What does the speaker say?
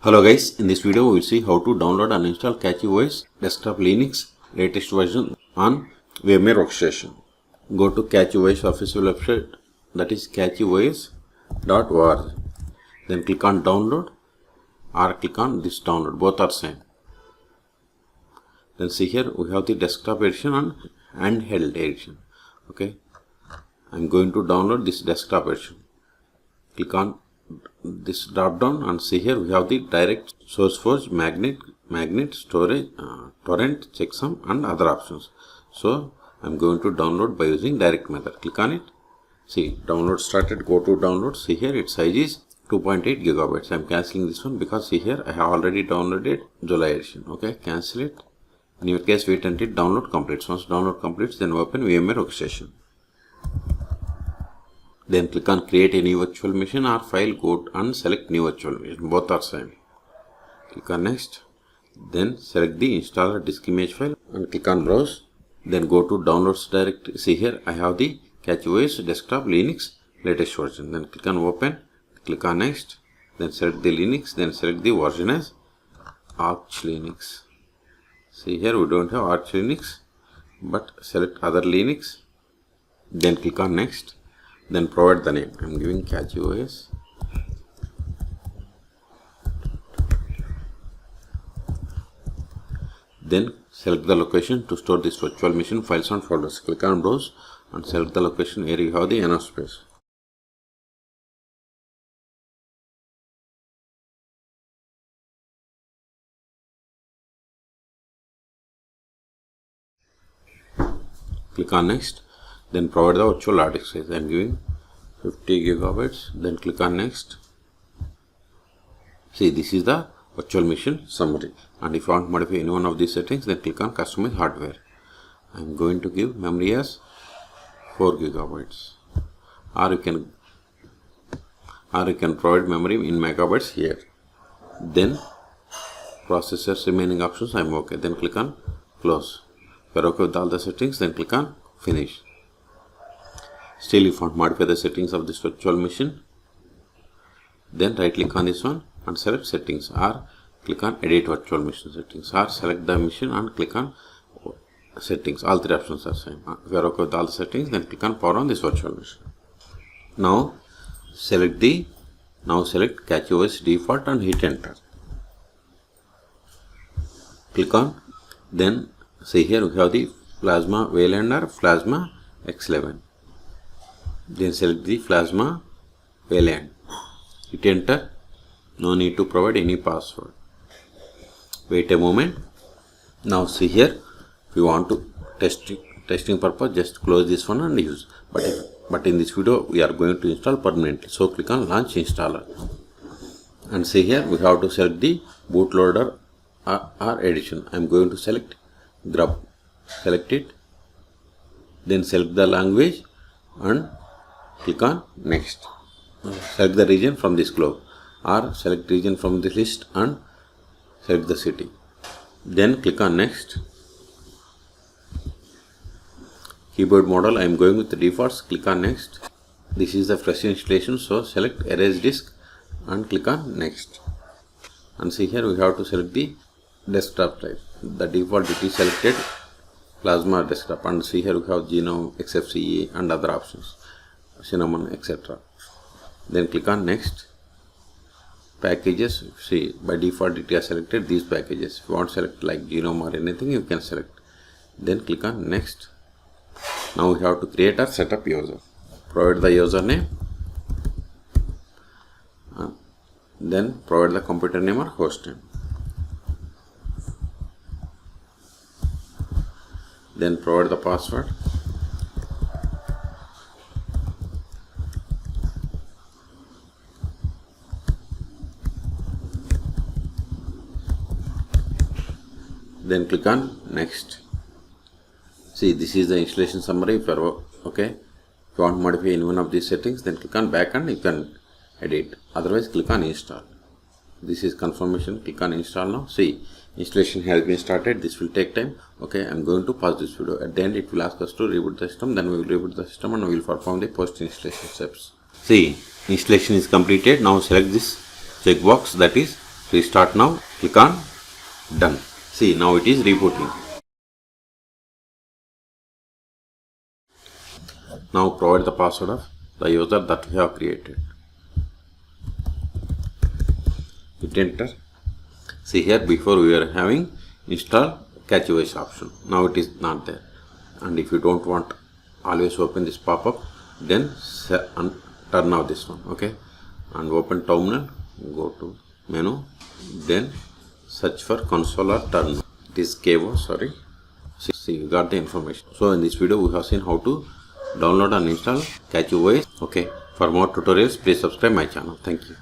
Hello guys, in this video we will see how to download and install CachyOS Desktop Linux latest version on VMware Workstation. Go to CachyOS official website, that is CachyOS.org. Then click on download or click on this download, both are same. Then see here we have the desktop edition and handheld edition. Okay, I am going to download this desktop edition. Click on this drop down and see here we have the direct SourceForge, magnet storage, torrent, checksum and other options. So I'm going to download by using direct method. Click on it. See, download started. Go to download. See here its size is 2.8 gigabytes. I'm cancelling this one because see here I have already downloaded July edition. Okay, cancel it. In your case, wait until download completes. Once download completes, then open VMware Workstation. Then click on create a new virtual machine or file, go and select new virtual machine. Both are same. Click on next. Then select the installer disk image file and click on browse. Then go to downloads directory. See here I have the CachyOS Desktop Linux latest version. Then click on open. Click on next. Then select the Linux. Then select the version as Arch Linux. See here we don't have Arch Linux, but select other Linux. Then click on next. Then provide the name. I am giving CachyOS. Then select the location to store this virtual machine files and folders. Click on browse and select the location where you have the enough space. Click on next. Then provide the virtual hard disk size. I am giving 50 gigabytes. Then click on next. See, this is the virtual machine summary. And if you want to modify any one of these settings, then click on customize hardware. I am going to give memory as 4 gigabytes. Or you can provide memory in megabytes here. Then processor's remaining options I am okay. Then click on close. If you are okay with all the settings, then click on finish. Still, if you want to modify the settings of this virtual machine, then right click on this one and select settings, or click on edit virtual machine settings, or select the machine and click on settings. All three options are same. If you are okay with all the settings, then click on power on this virtual machine. Now select CachyOS default and hit enter. Click on. Then see here we have the Plasma Wayland or Plasma X11. Then select the Plasma Wayland. Hit enter. No need to provide any password. Wait a moment. Now see here, if you want to testing purpose, just close this one and use. But in this video we are going to install permanently. So click on launch installer. And see here we have to select the bootloader or edition. I am going to select grub. Select it. Then select the language and click on next. Select the region from this globe or select region from this list and select the city. Then click on next. Keyboard model I am going with the defaults. Click on next. This is the fresh installation, so select erase disk and click on next. And see here we have to select the desktop type. The default it is selected Plasma desktop, and see here we have Genome, XFCE and other options, Cinnamon, etc. Then click on next. Packages, see by default it has selected these packages. If you want to select like Genome or anything, you can select. Then click on next. Now we have to create or set up user. Provide the username. Then provide the computer name or host name. Then provide the password. Then click on next. See, this is the installation summary. If you are okay, if you want to modify any one of these settings, then click on back and you can edit. Otherwise, click on install. This is confirmation. Click on install now. See, installation has been started. This will take time. Okay, I am going to pause this video. At the end, it will ask us to reboot the system. Then we will reboot the system and we will perform the post installation steps. See, installation is completed. Now select this checkbox, that is Restart now. Click on done. See, now it is rebooting. Now provide the password of the user that we have created. Hit enter. See here, before we were having install CachyOS option. Now it is not there. And if you don't want always open this pop-up, then turn off this one. Okay. And open terminal. Go to menu. Then search for console or terminal. It is KO. Sorry. See, you got the information. So in this video, we have seen how to download and install CachyOS. Okay. For more tutorials, please subscribe my channel. Thank you.